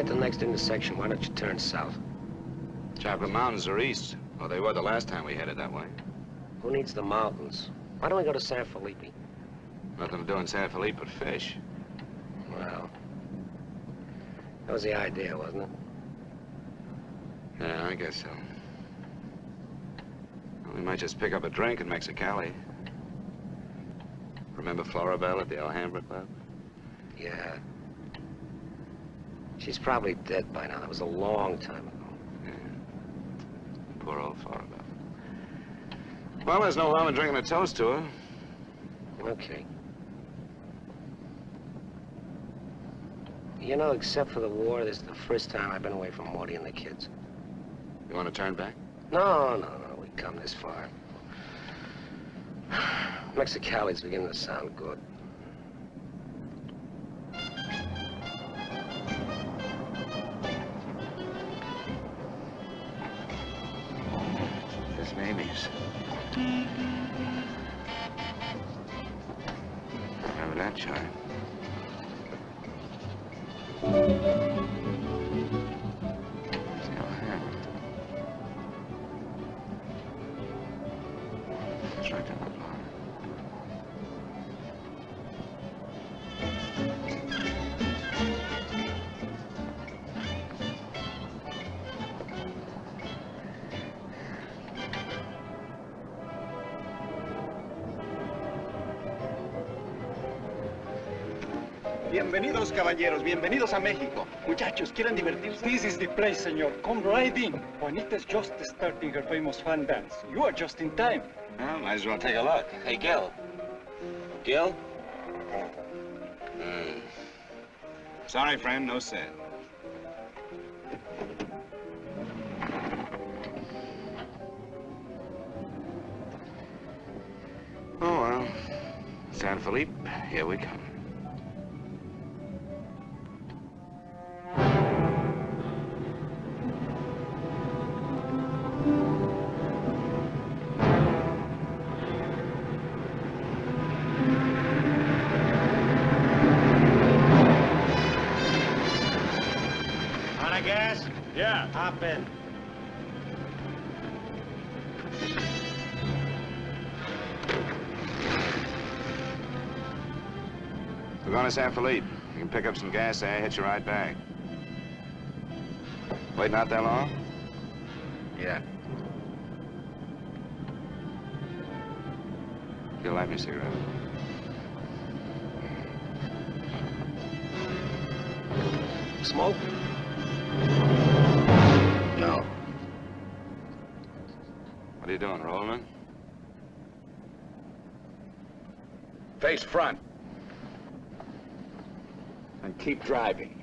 get the next intersection, why don't you turn south? Chocolate Mountains are east. Well, they were the last time we headed that way. Who needs the mountains? Why don't we go to San Felipe? Nothing to do in San Felipe but fish. Well, that was the idea, wasn't it? Yeah, I guess so. Well, we might just pick up a drink in Mexicali. Remember Floribel at the Alhambra Club? Yeah. She's probably dead by now. That was a long time ago. Yeah. Poor old Floribel. Well, there's no harm in drinking a toast to her. Okay. You know, except for the war, this is the first time I've been away from Morty and the kids. You want to turn back? No. We've come this far. Mexicali's beginning to sound good. There's Mamie's. Remember that chime? It's right down the block. Bienvenidos, caballeros. Bienvenidos a México. Muchachos, ¿quieren divertirse? This is the place, senor. Come right in. Juanita's just starting her famous fan dance. You are just in time. Well, might as well take a look. Hey, Gil. Gil? Sorry, friend, no sale. Oh, well. San Felipe, here we come. Yeah. Hop in. We're going to San Felipe. You can pick up some gas there, hitch a ride back. Waiting out that long? Yeah. You'll light me a cigarette. Smoke? No. What are you doing, rolling? Face front. And keep driving.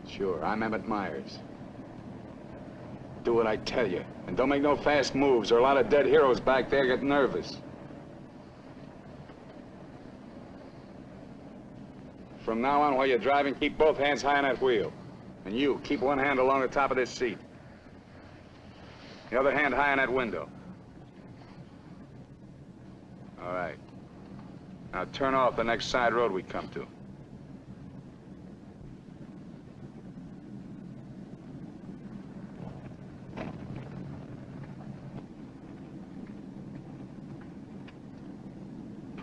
Sure, I'm Emmett Myers. Do what I tell you. And don't make no fast moves, or a lot of dead heroes back there get nervous. From now on, while you're driving, keep both hands high on that wheel. And you, keep one hand along the top of this seat. The other hand high on that window. All right. Now turn off the next side road we come to.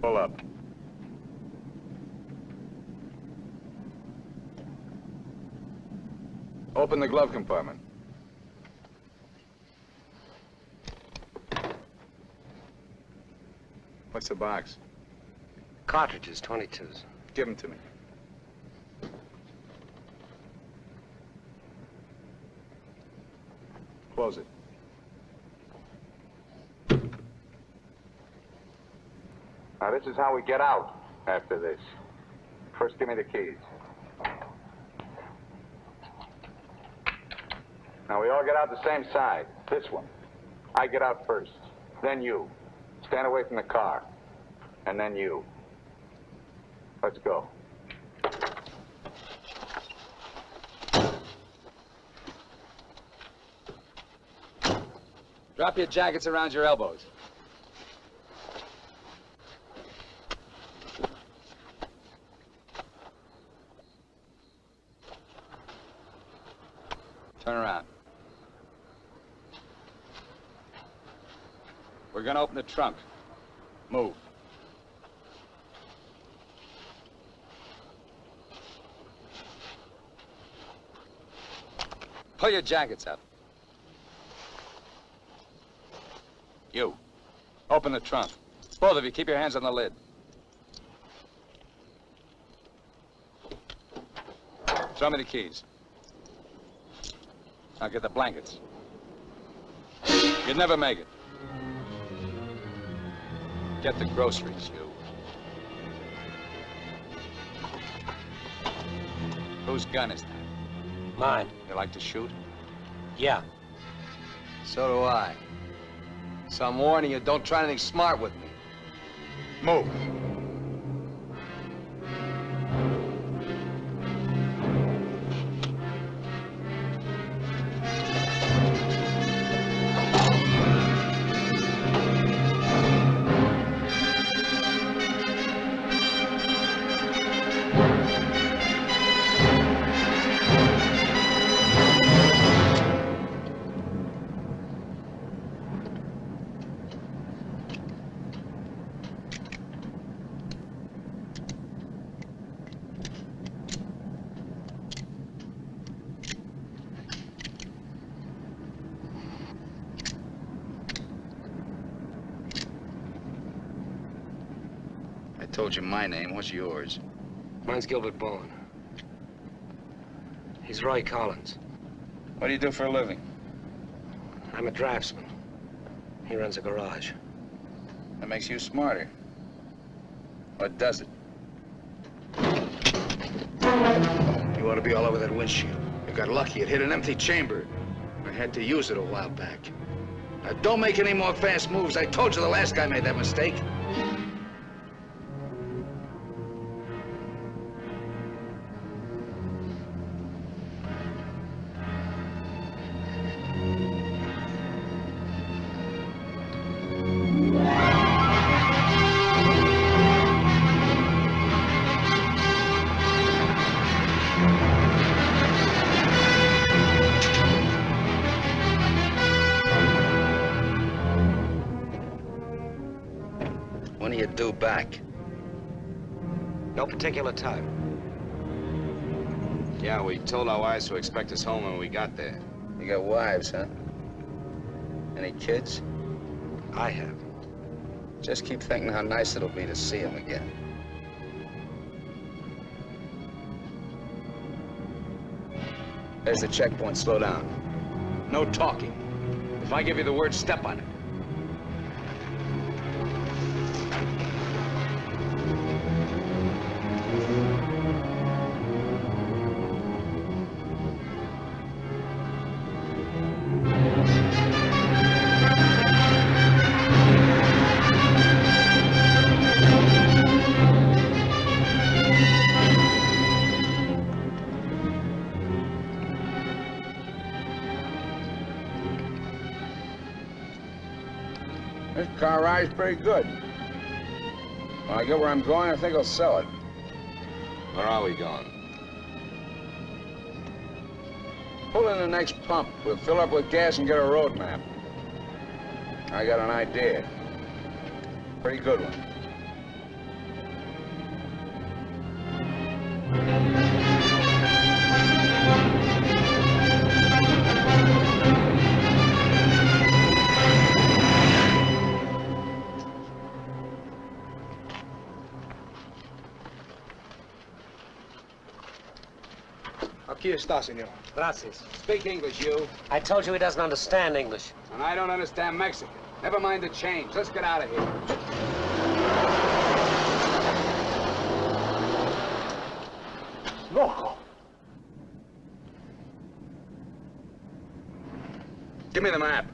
Pull up. Open the glove compartment. What's the box? Cartridges, 22s. Give them to me. Close it. Now, this is how we get out after this. First, give me the keys. Now, we all get out the same side. This one. I get out first. Then you. Stand away from the car. And then you. Let's go. Drop your jackets around your elbows. We're gonna open the trunk. Move. Pull your jackets up. You. Open the trunk. Both of you, keep your hands on the lid. Throw me the keys. Now get the blankets. You'd never make it. Get the groceries, you. Whose gun is that? Mine. You like to shoot? Yeah. So do I. So I'm warning you, don't try anything smart with me. Move. I told you my name. What's yours? Mine's Gilbert Bowen. He's Roy Collins. What do you do for a living? I'm a draftsman. He runs a garage. That makes you smarter. Or does it? You ought to be all over that windshield. You got lucky. It hit an empty chamber. I had to use it a while back. Now, don't make any more fast moves. I told you the last guy made that mistake. When are you due back? No particular time. Yeah, we told our wives to expect us home when we got there. You got wives, huh? Any kids? I have. Just keep thinking how nice it'll be to see them again. There's the checkpoint. Slow down. No talking. If I give you the word, step on it. This car ride's pretty good. When I get where I'm going, I think I'll sell it. Where are we going? Pull in the next pump. We'll fill up with gas and get a road map. I got an idea. Pretty good one. Aquí está, senor. Gracias. Speak English, you. I told you he doesn't understand English. And I don't understand Mexican. Never mind the change. Let's get out of here. Loco. Give me the map.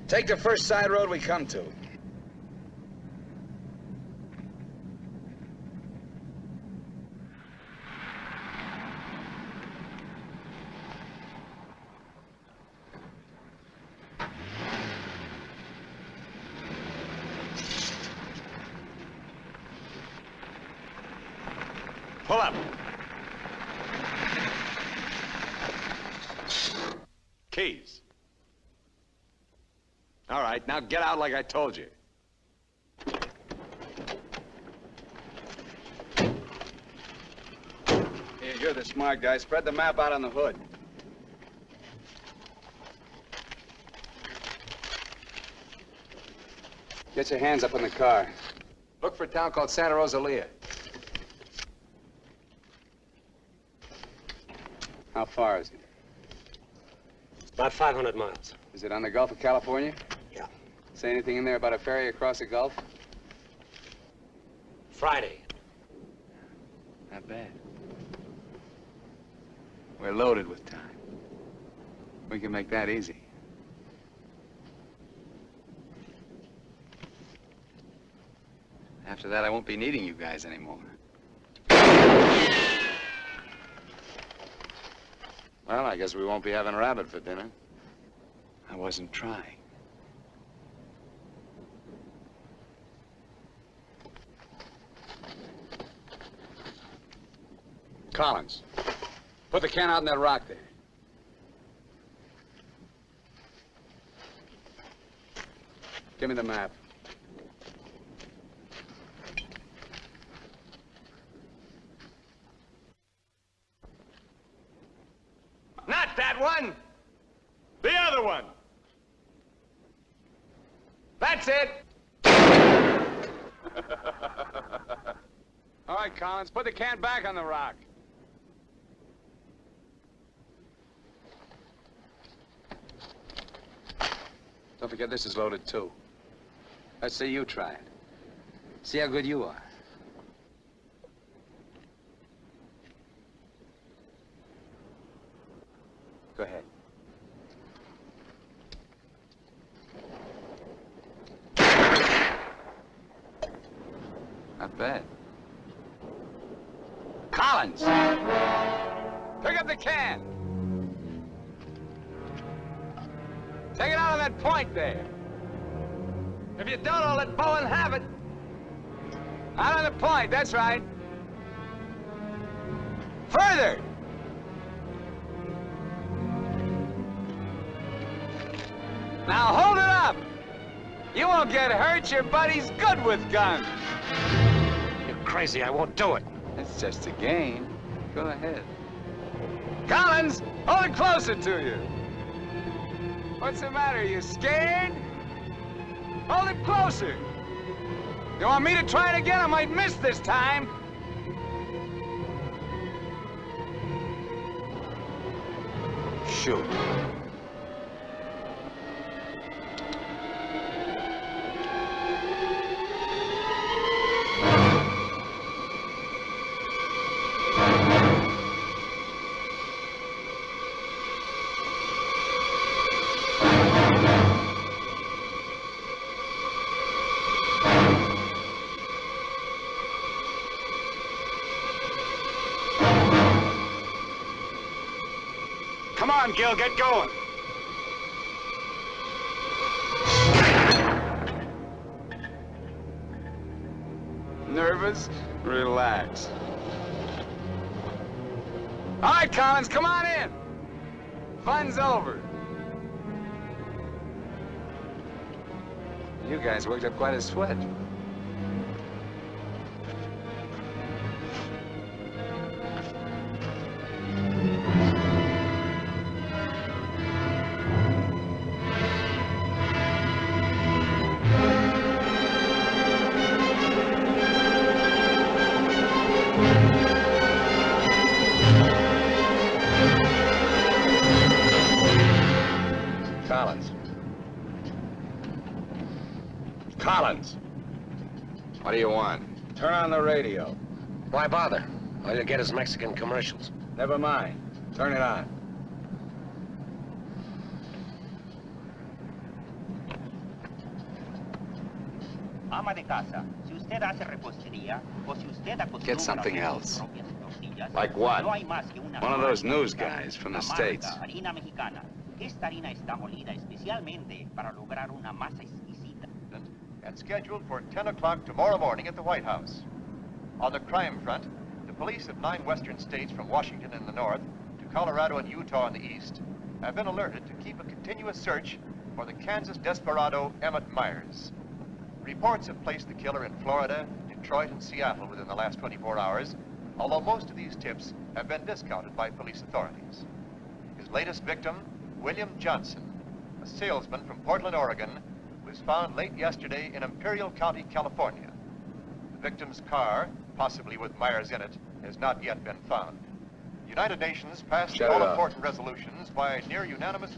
Take the first side road we come to. Pull up. Keys. All right, now get out like I told you. Here, you're the smart guy. Spread the map out on the hood. Get your hands up in the car. Look for a town called Santa Rosalia. How far is it? About 500 miles. Is it on the Gulf of California? Yeah. Say anything in there about a ferry across the Gulf? Friday. Not bad. We're loaded with time. We can make that easy. After that, I won't be needing you guys anymore. Well, I guess we won't be having rabbit for dinner. I wasn't trying. Collins, put the can out in that rock there. Give me the map. Not that one! The other one! That's it! All right, Collins, put the can back on the rock. Don't forget this is loaded, too. Let's see you try it. See how good you are. Go ahead. Not bad. Collins! Pick up the can! Take it out on that point there. If you don't, I'll let Bowen have it. Out on the point, that's right. Further! Now hold it up! You won't get hurt, your buddy's good with guns. You're crazy, I won't do it. It's just a game. Go ahead. Collins, hold it closer to you. What's the matter, you scared? Hold it closer. You want me to try it again? I might miss this time. Shoot. Come on, Gil, get going. Nervous? Relax. All right, Collins, come on in. Fun's over. You guys worked up quite a sweat. Collins. Collins. What do you want? Turn on the radio. Why bother? All you'll get is Mexican commercials. Never mind. Turn it on. Ama de casa, si usted hace repostería o si usted acostumbra Get something a hacer else. sus propias tortillas, Like what? no hay más que una One of sola those news receta, guys from the amarga States. harina mexicana. Esta harina está molida especialmente para lograr una masa exquisita. And scheduled for 10 o'clock tomorrow morning at the White House. On the crime front, the police of 9 western states from Washington in the north to Colorado and Utah in the east have been alerted to keep a continuous search for the Kansas desperado Emmett Myers. Reports have placed the killer in Florida, Detroit, and Seattle within the last 24 hours, although most of these tips have been discounted by police authorities. His latest victim, William Johnson, a salesman from Portland, Oregon, was found late yesterday in Imperial County, California. The victim's car, possibly with Myers in it, has not yet been found. The United Nations passed all-important resolutions by near unanimous...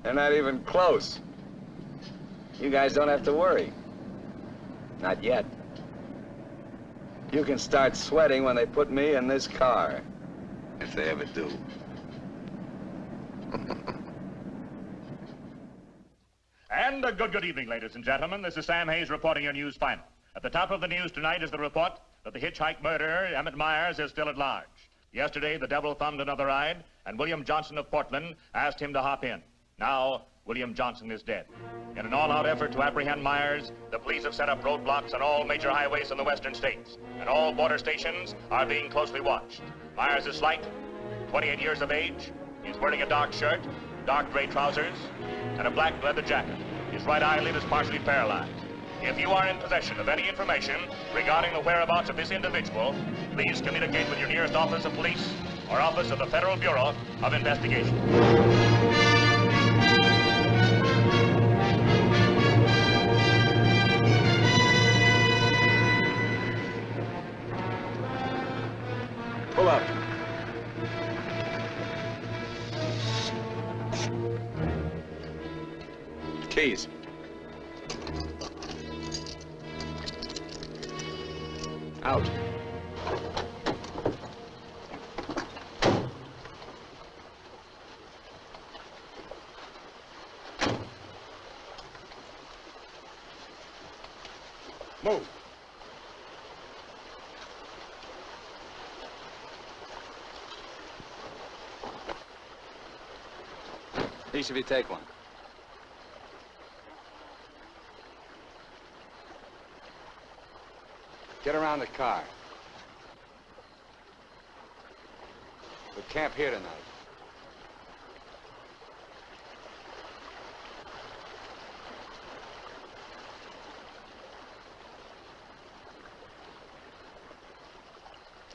They're not even close. You guys don't have to worry. Not yet. You can start sweating when they put me in this car. If they ever do. And a good evening, ladies and gentlemen. This is Sam Hayes reporting your news final. At the top of the news tonight is the report that the Hitch-Hike murderer, Emmett Myers, is still at large. Yesterday, the devil thumbed another ride, and William Johnson of Portland asked him to hop in. Now, William Johnson is dead. In an all-out effort to apprehend Myers, the police have set up roadblocks on all major highways in the western states, and all border stations are being closely watched. Myers is slight, 28 years of age. He's wearing a dark shirt, dark gray trousers, and a black leather jacket. His right eyelid is partially paralyzed. If you are in possession of any information regarding the whereabouts of this individual, please communicate with your nearest office of police or office of the Federal Bureau of Investigation. Pull up. Keys. Out. Move. Each of you take one. Get around the car. We'll camp here tonight.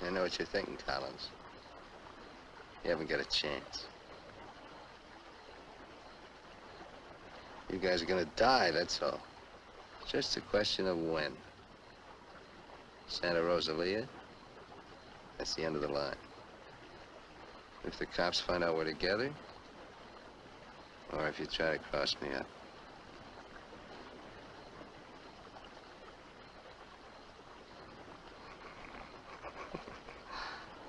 I know what you're thinking, Collins. You haven't got a chance. You guys are gonna die, that's all. It's just a question of when. Santa Rosalia, that's the end of the line. If the cops find out we're together, or if you try to cross me up.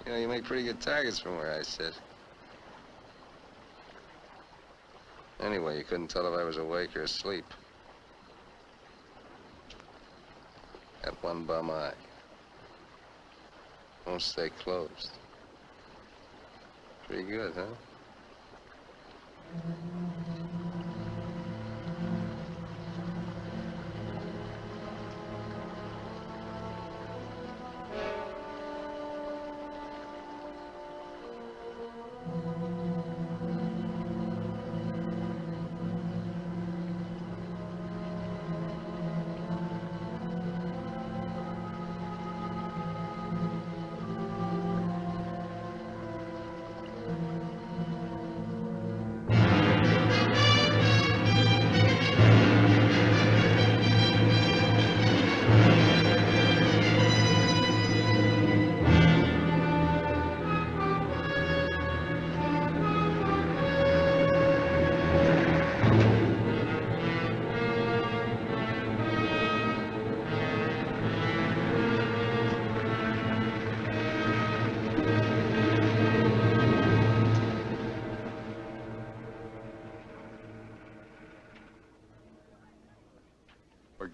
You know, you make pretty good targets from where I sit. Anyway, you couldn't tell if I was awake or asleep. Got one bum eye. Won't stay closed. Pretty good, huh?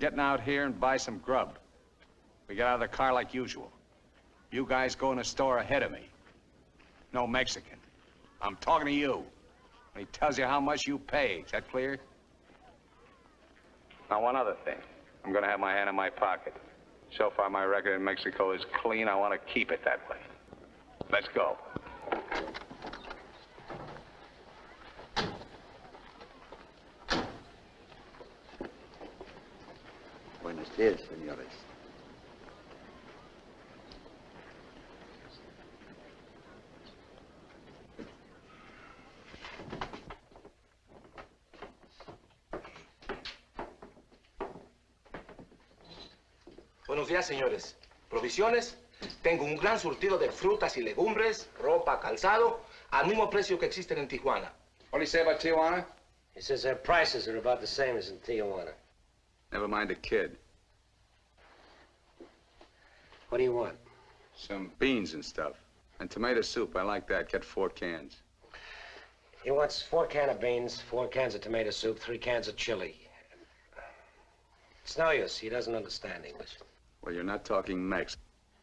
Getting out here and buy some grub. We get out of the car like usual. You guys go in the store ahead of me. No Mexican. I'm talking to you. And he tells you how much you pay. Is that clear? Now, one other thing. I'm gonna have my hand in my pocket. So far, my record in Mexico is clean. I want to keep it that way. Let's go. Buenos días, señores. Buenos días, señores. ¿Provisiones? Tengo un gran surtido de frutas y legumbres, ropa, calzado, al mismo precio que existen en Tijuana. What do you say about Tijuana? He says their prices are about the same as in Tijuana. Never mind the kid. What do you want? Some beans and stuff. And tomato soup. I like that. Get 4 cans. He wants 4 cans of beans, 4 cans of tomato soup, 3 cans of chili. It's no use. He doesn't understand English. Well, you're not talking Mex.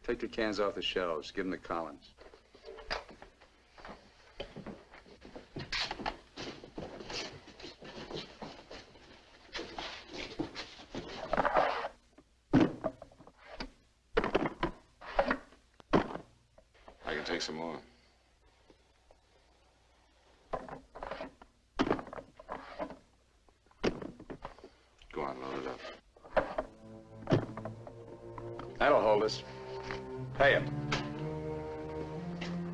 Take the cans off the shelves. Give them to Collins. I can take some more. Go on, load it up. That'll hold us. Pay him.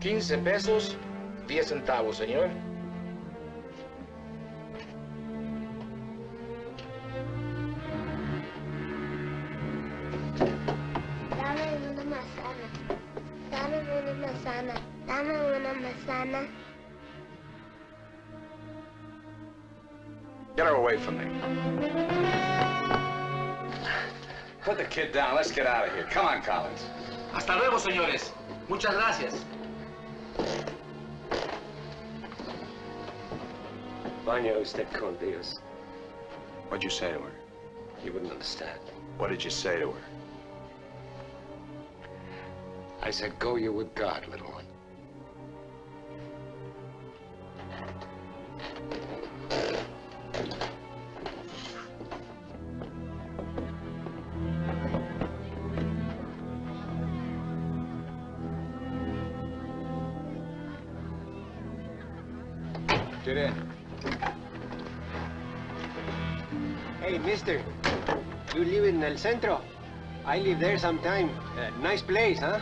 15 pesos, 10 centavos, señor. Dame una manzana. Dame una manzana. Dame una manzana. Get her away from me. Put the kid down. Let's get out of here. Come on, Collins. Hasta luego, señores. Muchas gracias. Vaya usted con Dios. What'd you say to her? You wouldn't understand. What did you say to her? I said, go you with God, little one. Get in. Hey, mister. You live in El Centro? I live there sometime. Nice place, huh?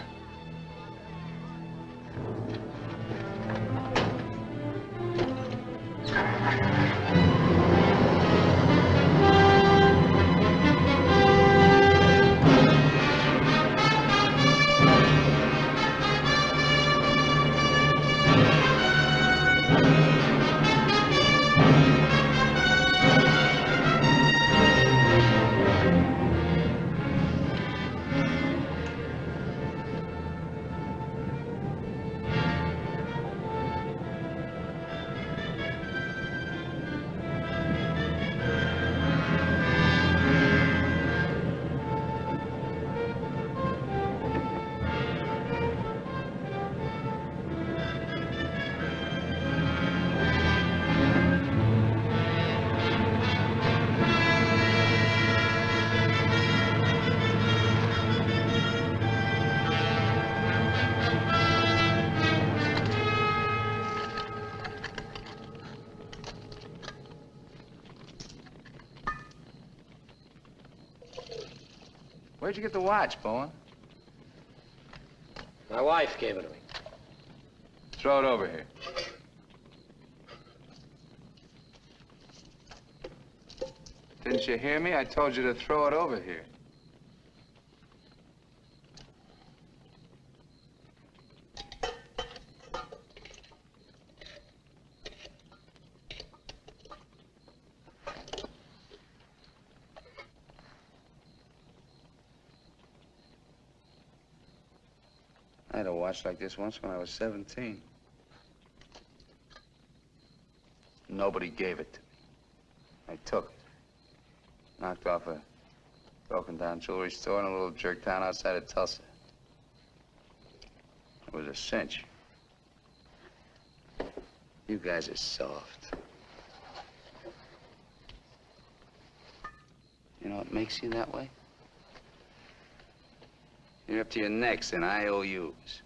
Where'd you get the watch, Bowen? My wife gave it to me. Throw it over here. Didn't you hear me? I told you to throw it over here. I had a watch like this once when I was 17. Nobody gave it to me. I took it. Knocked off a broken-down jewelry store in a little jerk town outside of Tulsa. It was a cinch. You guys are soft. You know what makes you that way? You're up to your necks in IOUs.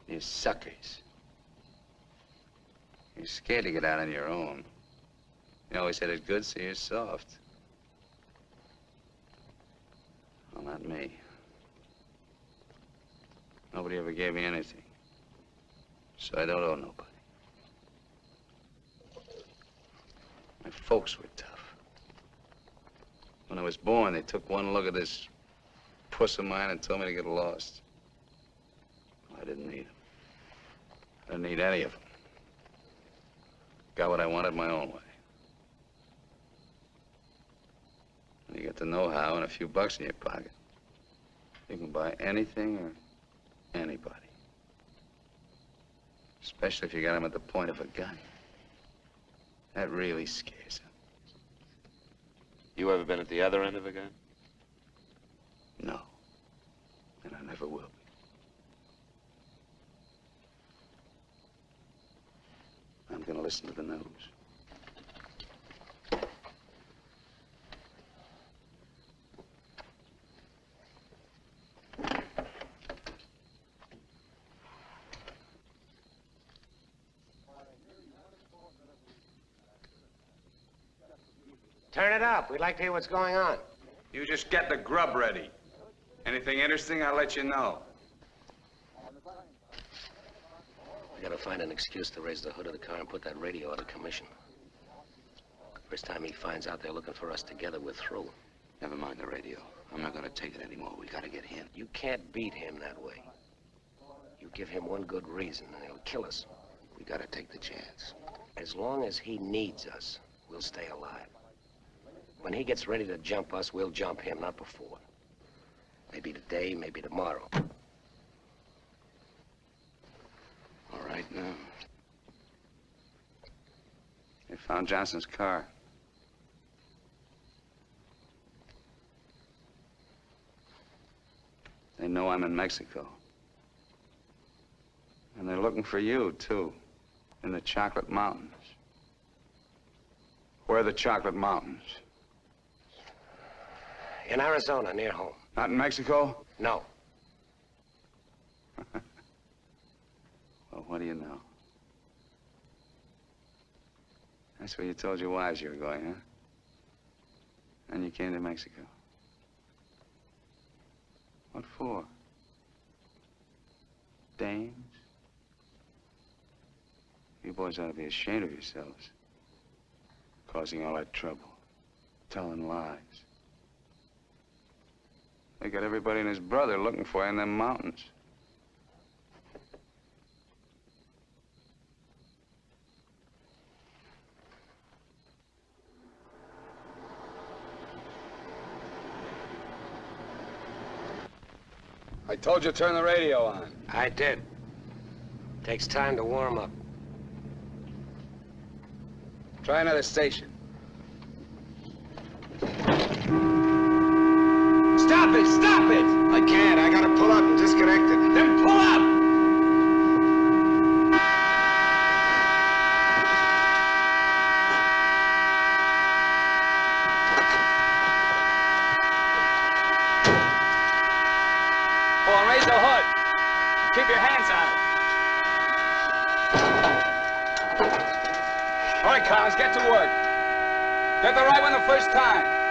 You're suckers. You're scared to get out on your own. You always had it good, so you're soft. Well, not me. Nobody ever gave me anything. So I don't owe nobody. My folks were tough. When I was born, they took one look at this puss of mine and told me to get lost. Well, I didn't need them. I didn't need any of them. Got what I wanted my own way. When you get the know-how and a few bucks in your pocket, you can buy anything or anybody. Especially if you got them at the point of a gun. That really scares them. You ever been at the other end of a gun? No. And I never will be. I'm gonna listen to the news. Turn it up. We'd like to hear what's going on. You just get the grub ready. Anything interesting, I'll let you know. We gotta find an excuse to raise the hood of the car and put that radio out of commission. First time he finds out they're looking for us together, we're through. Never mind the radio. I'm not gonna take it anymore. We gotta get him. You can't beat him that way. You give him one good reason and he'll kill us. We gotta take the chance. As long as he needs us, we'll stay alive. When he gets ready to jump us, we'll jump him, not before. Maybe today, maybe tomorrow. All right, now. They found Johnson's car. They know I'm in Mexico. And they're looking for you, too, in the Chocolate Mountains. Where are the Chocolate Mountains? In Arizona, near home. Not in Mexico? No. Well, what do you know? That's where you told your wives you were going, huh? And you came to Mexico. What for? Dames? You boys ought to be ashamed of yourselves. Causing all that trouble. Telling lies. They got everybody and his brother looking for you in them mountains. I told you to turn the radio on. I did. Takes time to warm up. Try another station. Stop it! Stop it! I can't. I gotta pull up and disconnect it. Then pull up! Pull and raise the hood. Keep your hands on it. All right, Collins, get to work. Get the right one the first time.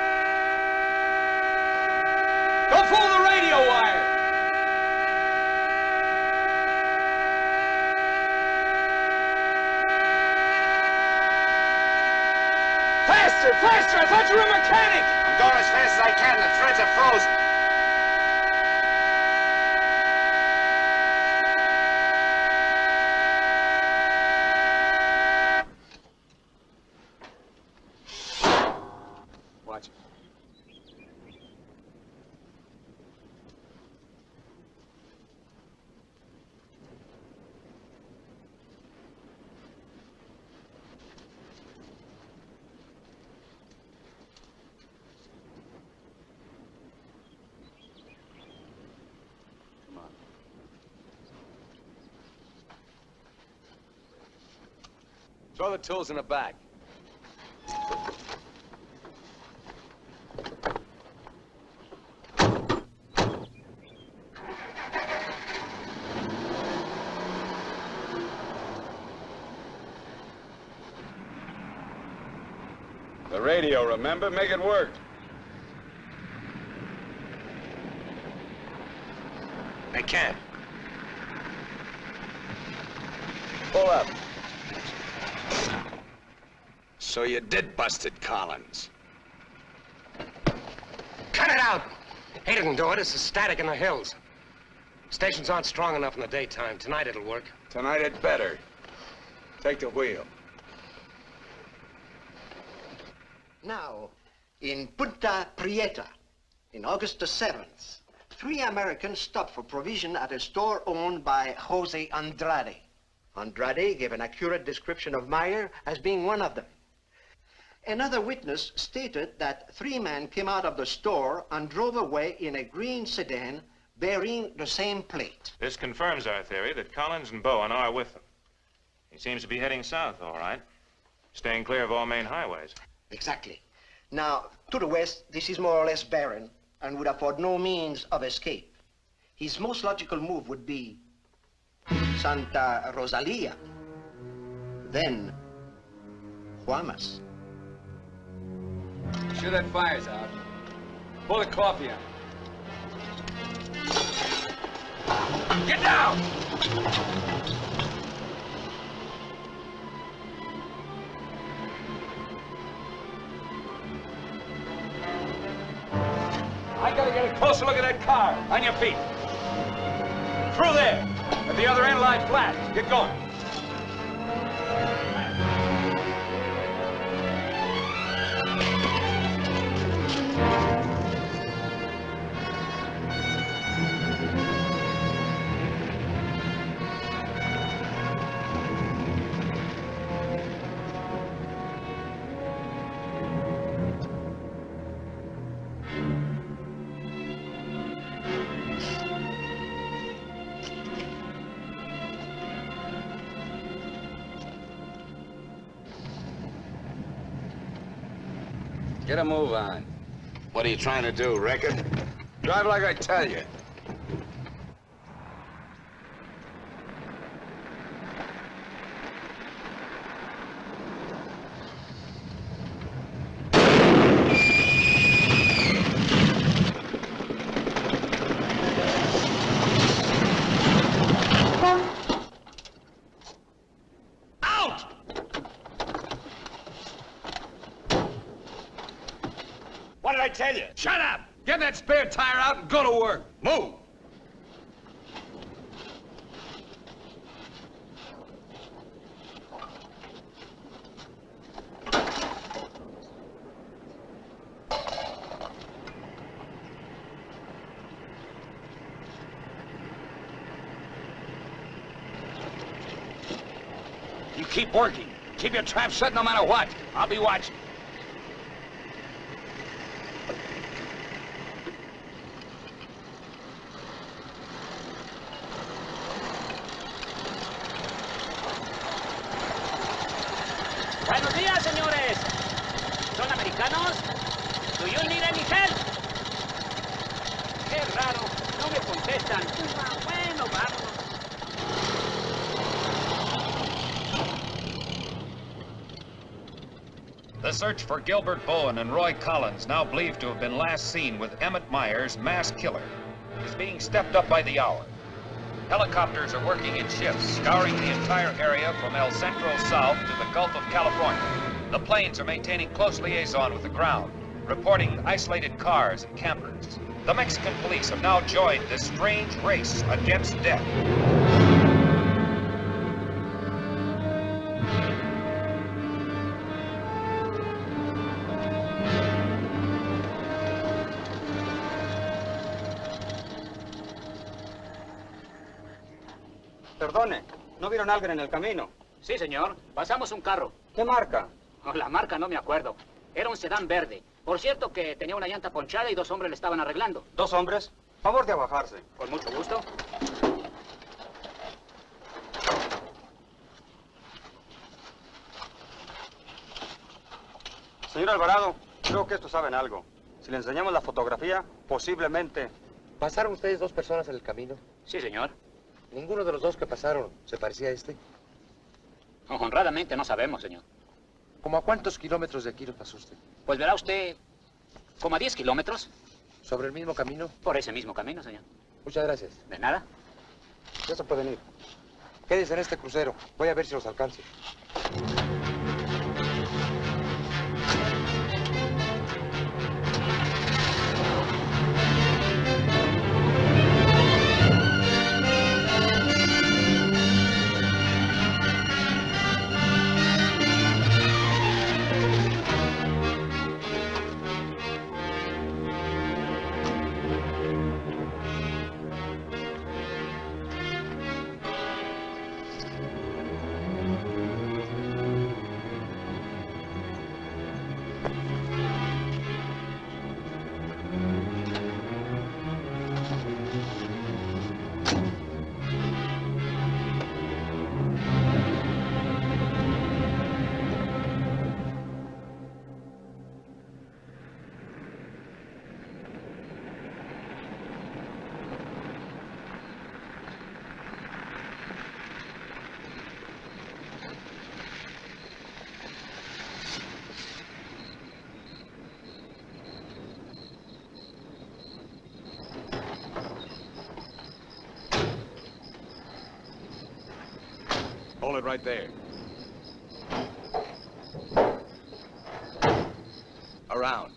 Don't fool the radio wire! Faster, faster! I thought you were a mechanic! I'm going as fast as I can. The threads are frozen. Watch it. Throw the tools in the back. The radio, remember? Make it work. I can't. Pull up. So you did busted Collins. Cut it out! He didn't do it. It's the static in the hills. Stations aren't strong enough in the daytime. Tonight it'll work. Tonight it better. Take the wheel. Now, in Punta Prieta, in August the 7th, 3 Americans stopped for provision at a store owned by Jose Andrade. Andrade gave an accurate description of Meyer as being one of them. Another witness stated that 3 men came out of the store and drove away in a green sedan bearing the same plate. This confirms our theory that Collins and Bowen are with them. He seems to be heading south, all right, staying clear of all main highways. Exactly. Now, to the west, this is more or less barren and would afford no means of escape. His most logical move would be Santa Rosalia, then Guamas. Sure that fire's out. Pull the coffee out. Get down! I gotta get a closer look at that car. On your feet. Through there. At the other end, lie flat. Get going. Get a move on. What are you trying to do, wreck it? Drive like I tell you. What did I tell you? Shut up! Get that spare tire out and go to work. Move! You keep working. Keep your trap shut no matter what. I'll be watching. Buenos días, señores. ¿Son americanos? Do you need any help? Qué raro, no me contestan. Bueno, vamos. The search for Gilbert Bowen and Roy Collins, now believed to have been last seen with Emmett Myers, mass killer, is being stepped up by the hour. Helicopters are working in shifts, scouring the entire area from El Centro south to the Gulf of California. The planes are maintaining close liaison with the ground, reporting isolated cars and campers. The Mexican police have now joined this strange race against death. Perdone, ¿no vieron a alguien en el camino? Sí, señor. Pasamos un carro. ¿Qué marca? Oh, la marca no me acuerdo. Era un sedán verde. Por cierto que tenía una llanta ponchada y 2 hombres le estaban arreglando. ¿2 hombres? Favor de bajarse. Con mucho gusto. Señor Alvarado, creo que estos saben algo. Si le enseñamos la fotografía, posiblemente... ¿Pasaron ustedes 2 personas en el camino? Sí, señor. ¿Ninguno de los 2 que pasaron se parecía a este? Honradamente no sabemos, señor. ¿Cómo a cuántos kilómetros de aquí lo pasó usted? Pues verá usted, como a 10 kilómetros. ¿Sobre el mismo camino? Por ese mismo camino, señor. Muchas gracias. De nada. Ya se pueden ir. Quédense en este crucero. Voy a ver si los alcanzo. Hold it right there. Around.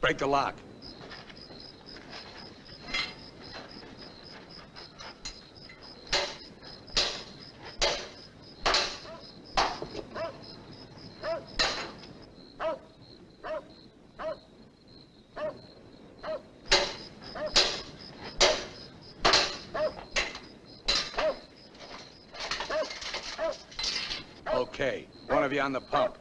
Break the lock. Okay, one of you on the pump.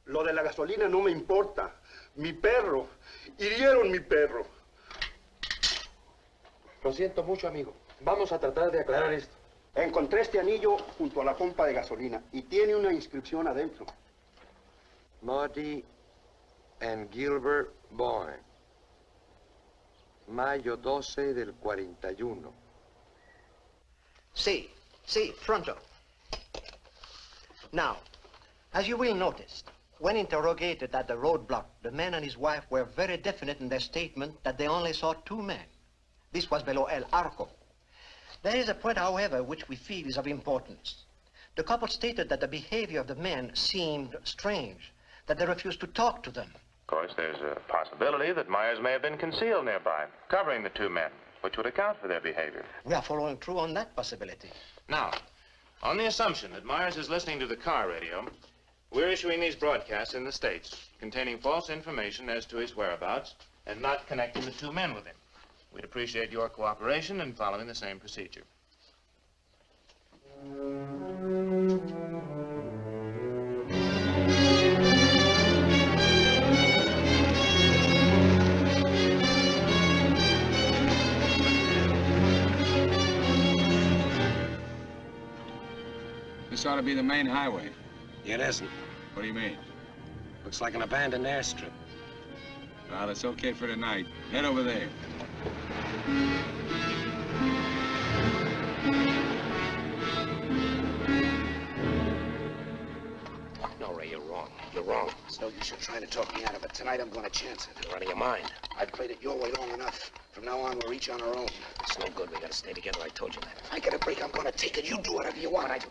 Lo de la gasolina no me importa. Mi perro. Hirieron mi perro. Lo siento mucho, amigo. Vamos a tratar de aclarar esto. Encontré este anillo junto a la pompa de gasolina y tiene una inscripción adentro. Marty and Gilbert Bourne. Mayo 12 del 41. Sí, pronto. Now, as you will notice, when interrogated at the roadblock, the man and his wife were very definite in their statement that they only saw two men. This was below El Arco. There is a point, however, which we feel is of importance. The couple stated that the behavior of the men seemed strange, that they refused to talk to them. Of course, there's a possibility that Myers may have been concealed nearby, covering the two men, which would account for their behavior. We are following through on that possibility. Now, on the assumption that Myers is listening to the car radio, we're issuing these broadcasts in the States containing false information as to his whereabouts and not connecting the two men with him. We'd appreciate your cooperation in following the same procedure. This ought to be the main highway. It isn't. What do you mean? Looks like an abandoned airstrip. Well, it's okay for tonight. Head over there. No, Ray, you're wrong. You're wrong. It's no use you trying to talk me out of it. Tonight I'm going to chance it. You're out of your mind. I've played it your way long enough. From now on, we're each on our own. It's no good. We gotta stay together. I told you that. If I get a break, I'm going to take it. You do whatever you want.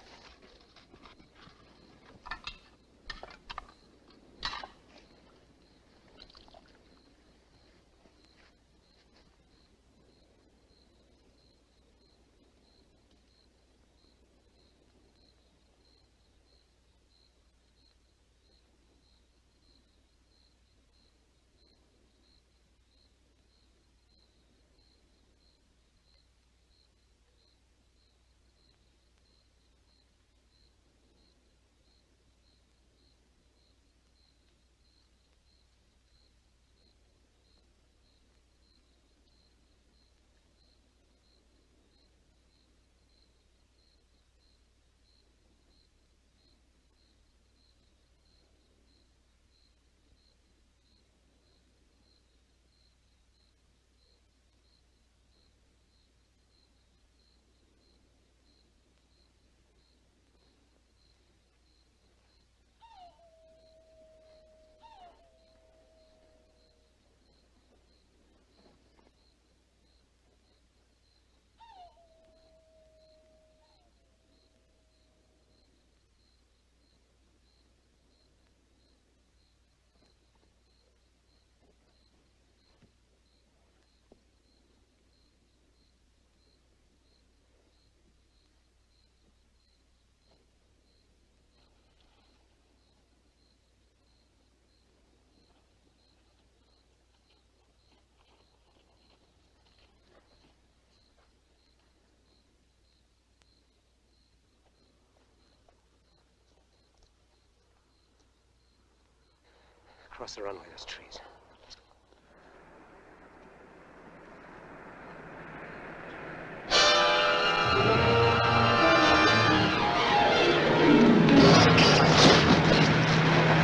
across the runway, those trees.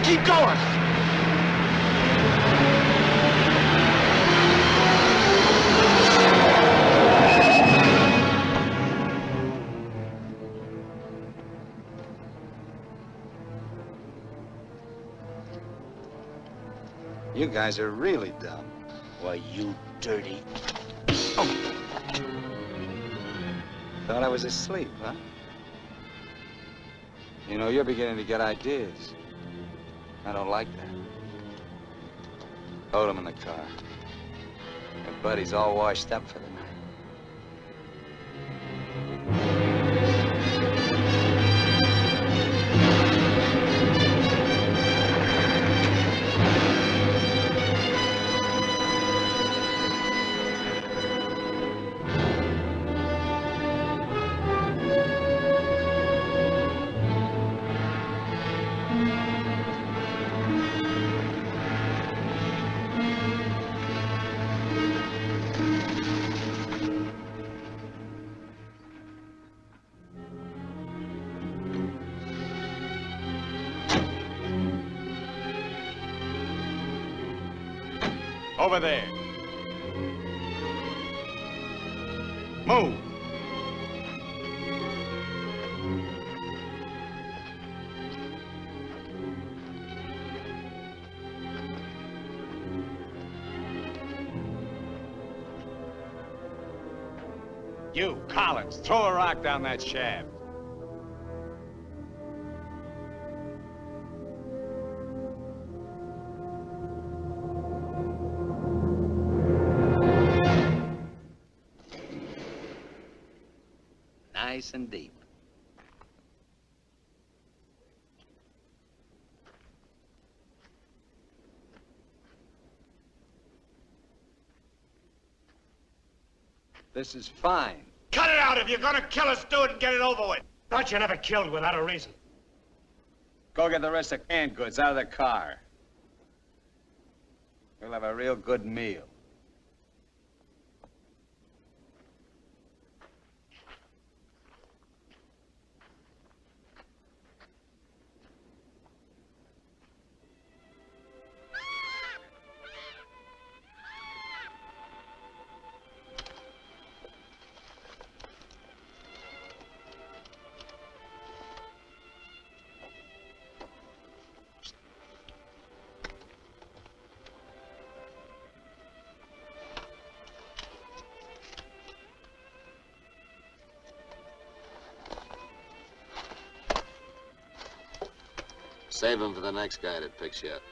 Keep going! You guys are really dumb. Why, you dirty... Thought I was asleep, huh? You know, you're beginning to get ideas. I don't like that. Hold him in the car. Your buddy's all washed up for the night. Over there. Move. You, Collins, throw a rock down that shaft. Nice and deep. This is fine. Cut it out! If you're gonna kill us, do it and get it over with. Thought you never killed without a reason. Go get the rest of canned goods out of the car. We'll have a real good meal. Save him for the next guy that picks you up.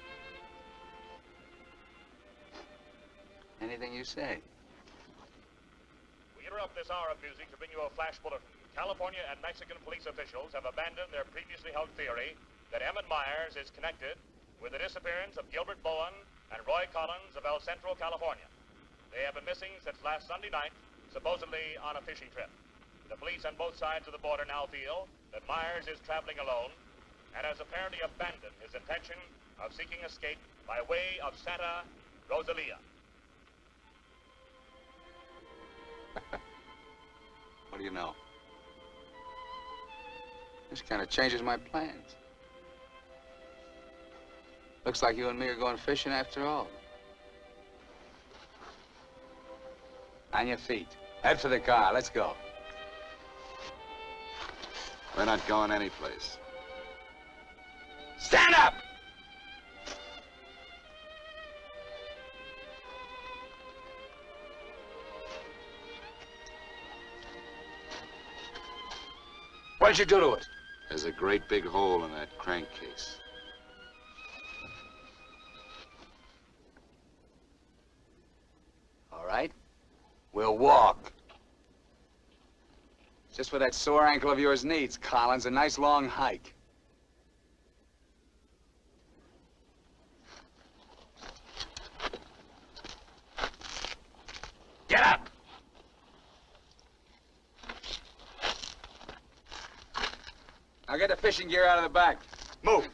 Anything you say. We interrupt this hour of music to bring you a flash bulletin. California and Mexican police officials have abandoned their previously held theory that Emmett Myers is connected with the disappearance of Gilbert Bowen and Roy Collins of El Centro, California. They have been missing since last Sunday night, supposedly on a fishing trip. The police on both sides of the border now feel that Myers is traveling alone and has apparently abandoned his intention of seeking escape by way of Santa Rosalia. What do you know? This kind of changes my plans. Looks like you and me are going fishing after all. On your feet. Head for the car. Let's go. We're not going anyplace. Stand up! What'd you do to it? There's a great big hole in that crankcase. All right. We'll walk. Just what that sore ankle of yours needs, Collins. A nice long hike. Get up! Now get the fishing gear out of the back. Move.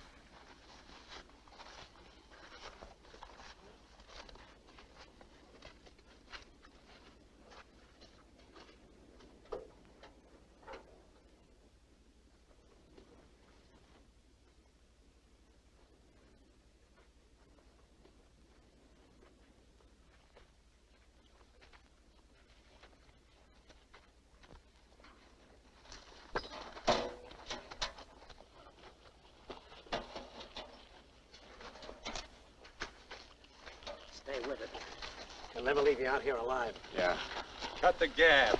Stay with it. They'll never leave you out here alive. Yeah. Cut the gab.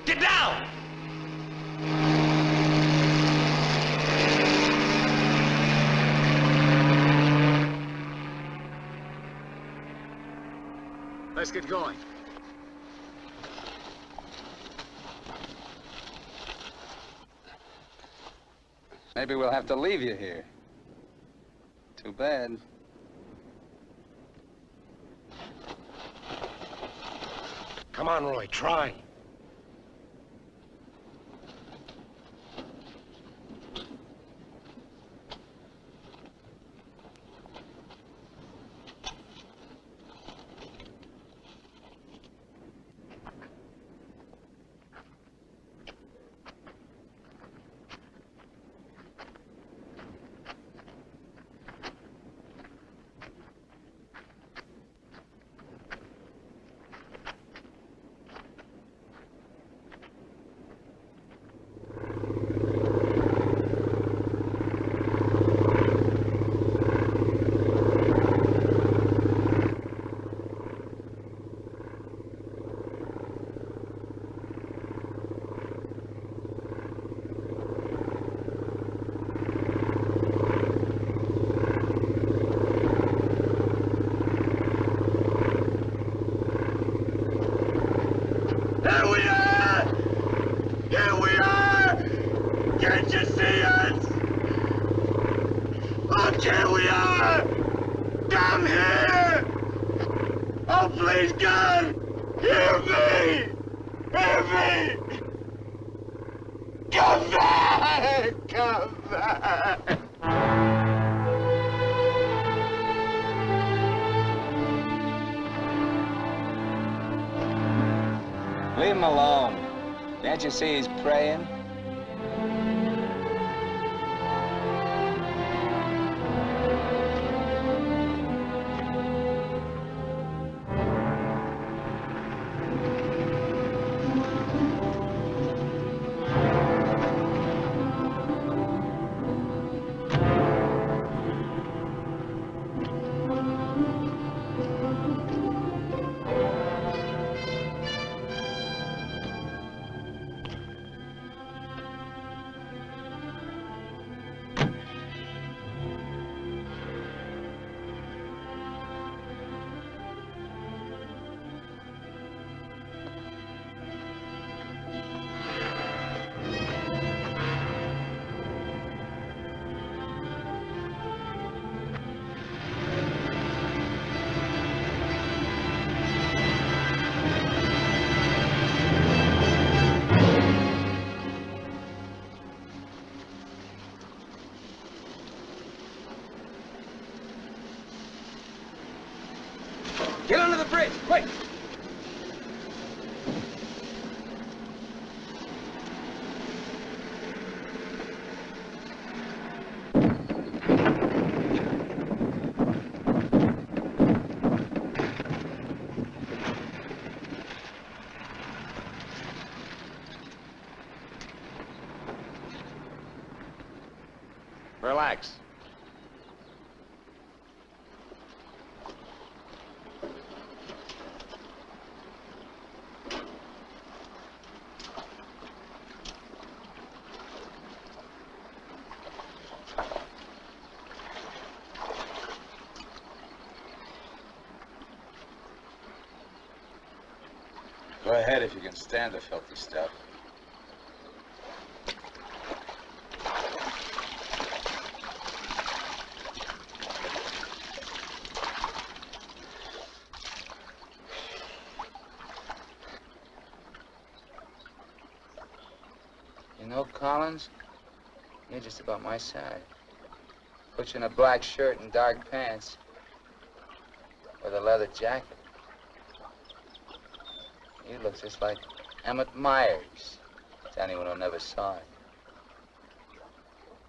Get down! Let's get going. Maybe we'll have to leave you here. Too bad. Come on, Roy, try. Here we are! Here we are! Can't you see us? Look, here we are! Come here! Oh, please, God! Hear me! Hear me! Come back! Come back! Leave him alone. Can't you see he's praying? Get under the bridge, quick! Relax. Go ahead if you can stand the filthy stuff. You know, Collins, you're just about my size. Put you in a black shirt and dark pants with a leather jacket. You look just like Emmett Myers, to anyone who never saw him.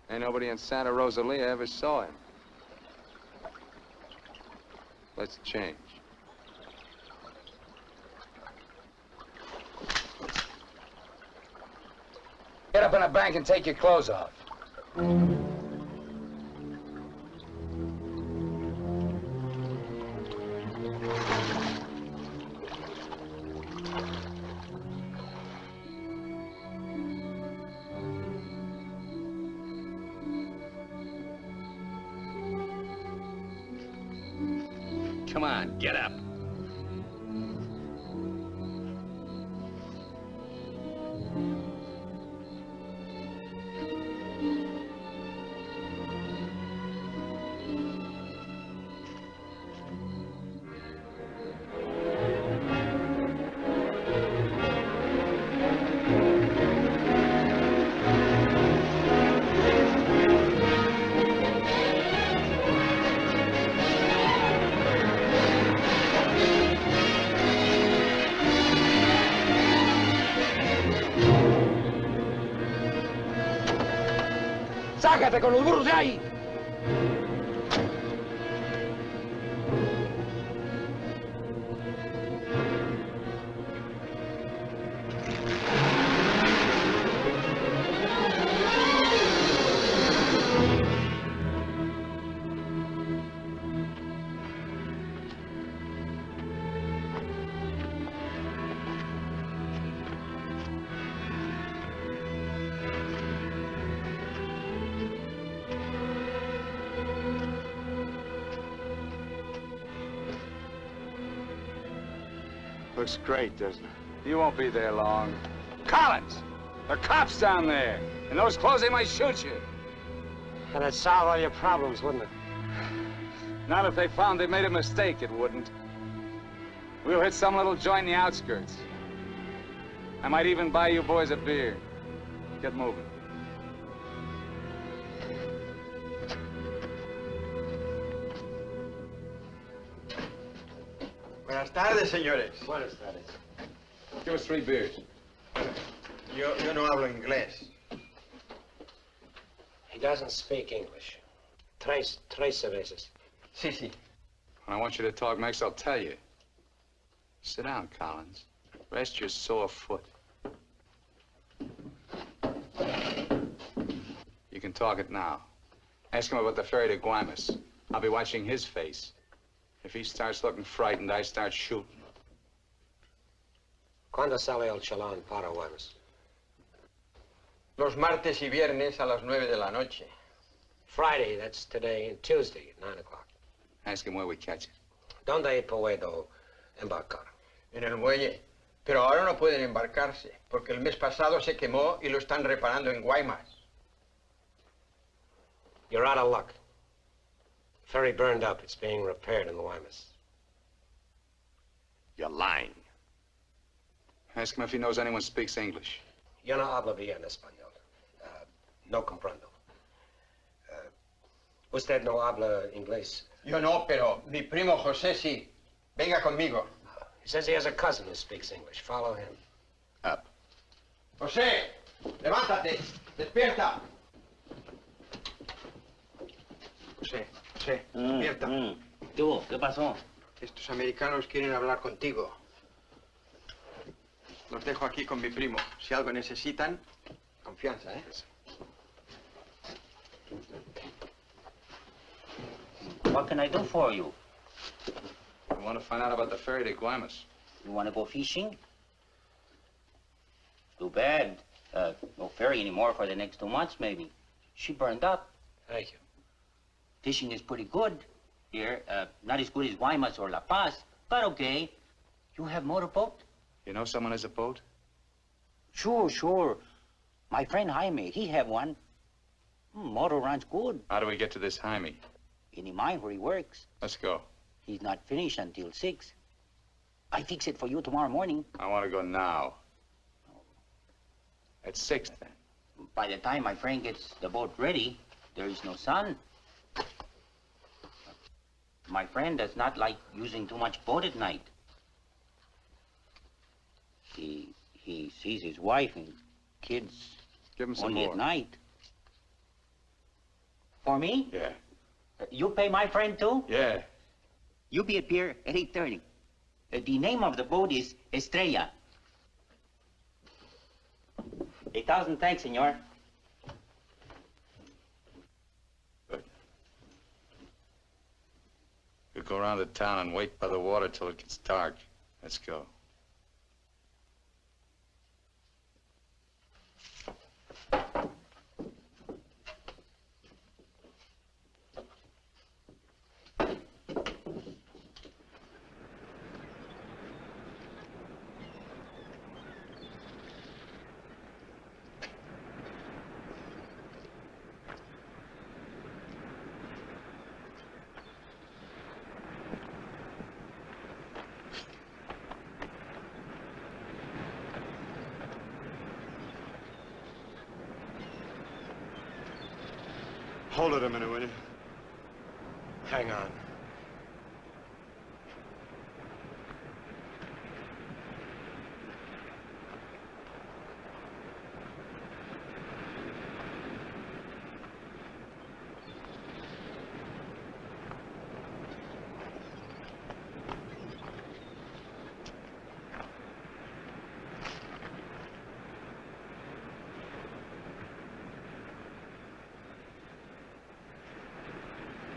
Ain't nobody in Santa Rosalia ever saw him. Let's change. in a bank and take your clothes off. Come on, get up. ¡Sácate con los burros de ahí! Looks great, doesn't it? You won't be there long. Collins! There are cops down there. In those clothes, they might shoot you. And it'd solve all your problems, wouldn't it? Not if they found they made a mistake, it wouldn't. We'll hit some little joint in the outskirts. I might even buy you boys a beer. Get moving. Buenas tardes, señores. Buenas tardes. Give us 3 beers. Yo no hablo inglés. He doesn't speak English. Tres cervezas. Sí, sí. When I want you to talk next, I'll tell you. Sit down, Collins. Rest your sore foot. You can talk it now. Ask him about the ferry to Guaymas. I'll be watching his face. If he starts looking frightened, I start shooting. ¿Cuándo sale el chalán para Guaymas? Los martes y viernes a las 9 de la noche. Friday, that's today, and Tuesday at 9 o'clock. Ask him where we catch it. ¿Dónde puedo embarcar? En el muelle. Pero ahora no pueden embarcarse, porque el mes pasado se quemó y lo están reparando en Guaymas. You're out of luck. The ferry burned up. It's being repaired in the Guaymas. You're lying. Ask him if he knows anyone speaks English. Yo no hablo bien español. No comprendo. Usted no habla inglés. Yo no, pero mi primo José sí. Venga conmigo. He says he has a cousin who speaks English. Follow him. Up. José, levántate. Despierta. José, despierta. ¿Qué pasó? Estos americanos quieren hablar contigo. Los dejo aquí con mi primo. Si algo necesitan, confianza, ¿eh? What can I do for you? I want to find out about the ferry to Guaymas. You want to go fishing? Too bad. No ferry anymore for the next 2 months, maybe. She burned up. Thank you. Fishing is pretty good here. Not as good as Guaymas or La Paz, but okay. You have motorboat? You know someone has a boat? Sure. My friend Jaime, he have one. Motor runs good. How do we get to this Jaime? In the mine where he works. Let's go. He's not finished until 6. I fix it for you tomorrow morning. I want to go now. At 6, then. By the time my friend gets the boat ready, there is no sun. My friend does not like using too much boat at night. He sees his wife and kids Give him some only more. at night. For me? Yeah. You pay my friend too? Yeah. You be at pier at 8:30. The name of the boat is Estrella. 1,000 thanks, senor. We'll go around the town and wait by the water till it gets dark. Let's go. Hold it a minute, will you? Hang on.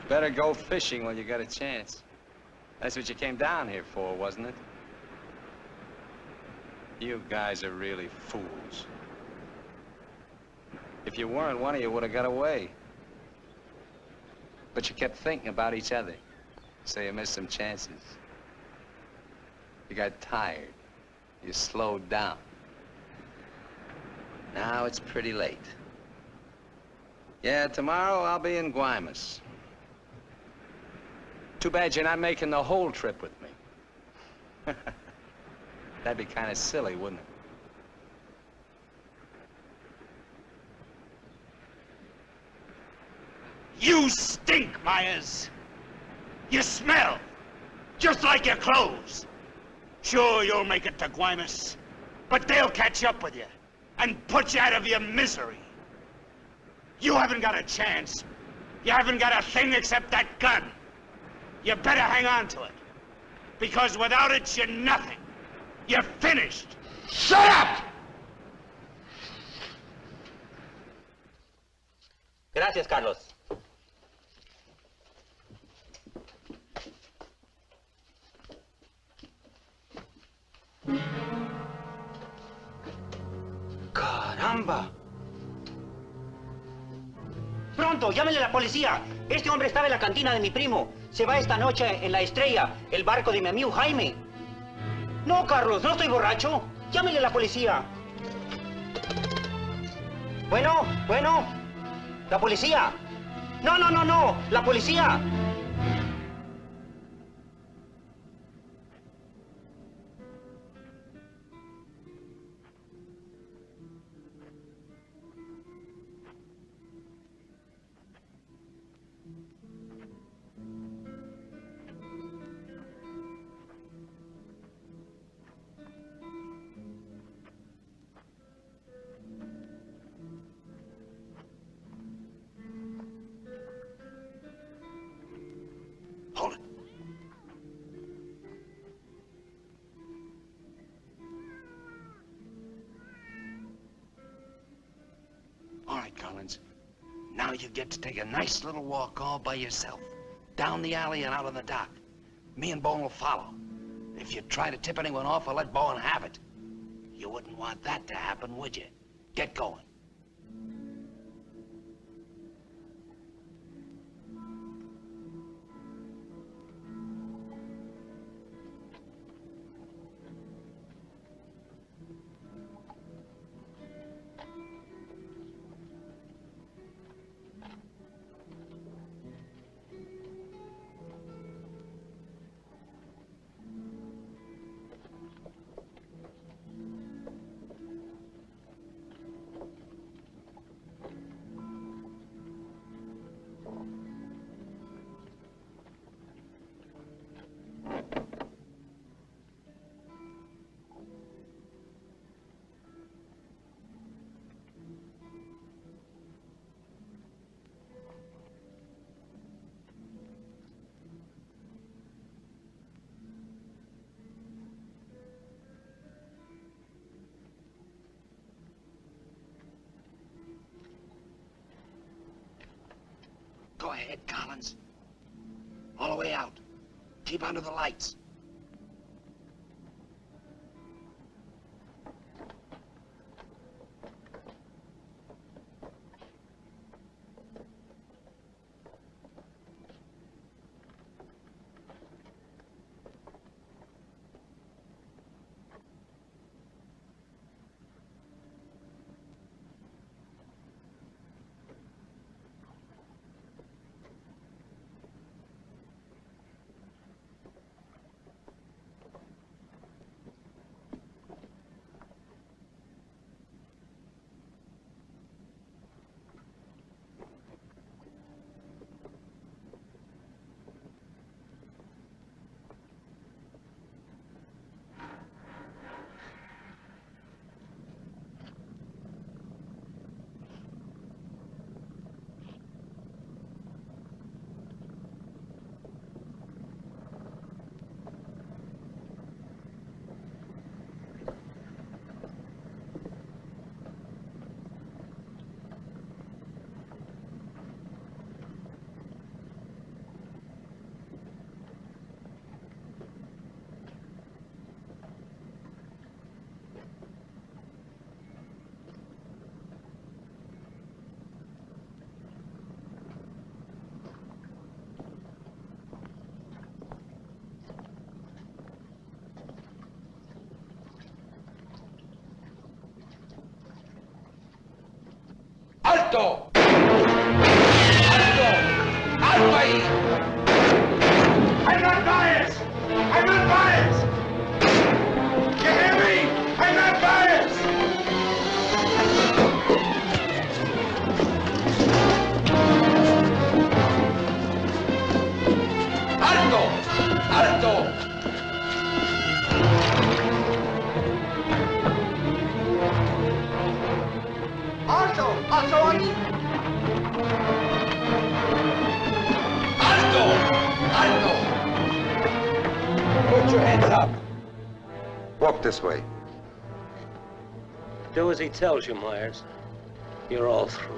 Better go fishing while you got a chance. That's what you came down here for, wasn't it? You guys are really fools. If you weren't, one of you would have got away. But you kept thinking about each other, so you missed some chances. You got tired. You slowed down. Now it's pretty late. Yeah, tomorrow I'll be in Guaymas. Too bad you're not making the whole trip with me. That'd be kind of silly, wouldn't it? You stink, Myers. You smell, just like your clothes. Sure, you'll make it to Guaymas, but they'll catch up with you and put you out of your misery. You haven't got a chance. You haven't got a thing except that gun. You better hang on to it, because without it, you're nothing. You're finished. Shut up! Gracias, Carlos. ¡Caramba! ¡Pronto, llámenle a la policía! Este hombre estaba en la cantina de mi primo. Se va esta noche en la Estrella, el barco de mi amigo Jaime. No, Carlos, no estoy borracho. Llámenle a la policía. Bueno, la policía. No, la policía. Hold it. All right, Collins. Now you get to take a nice little walk all by yourself. Down the alley and out on the dock. Me and Bowen will follow. If you try to tip anyone off, I'll let Bowen have it. You wouldn't want that to happen, would you? Get going. ahead, Collins. All the way out. Keep under the lights. ¡Alto! ¡Alto! ¡Alto ahí! I'm not biased! I'm not biased! You hear me? I'm not biased! ¡Alto! ¡Alto! Alto! Alto ahí! ¡Alto! ¡Alto! Put your hands up. Walk this way. Do as he tells you, Myers. You're all through.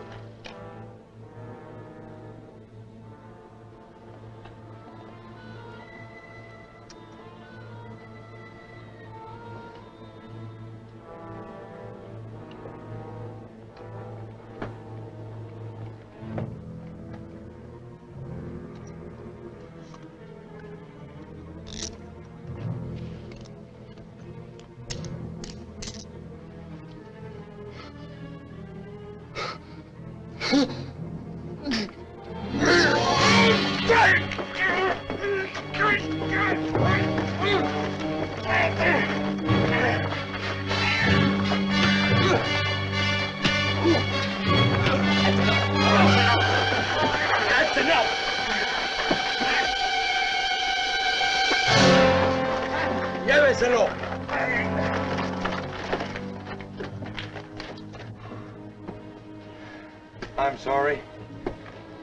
That's enough! Lléveselo. I'm sorry.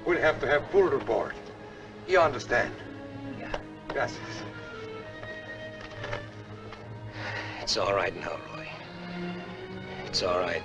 We'll have to have full report. You understand? Yeah. Gracias. It's all right now, Roy. It's all right.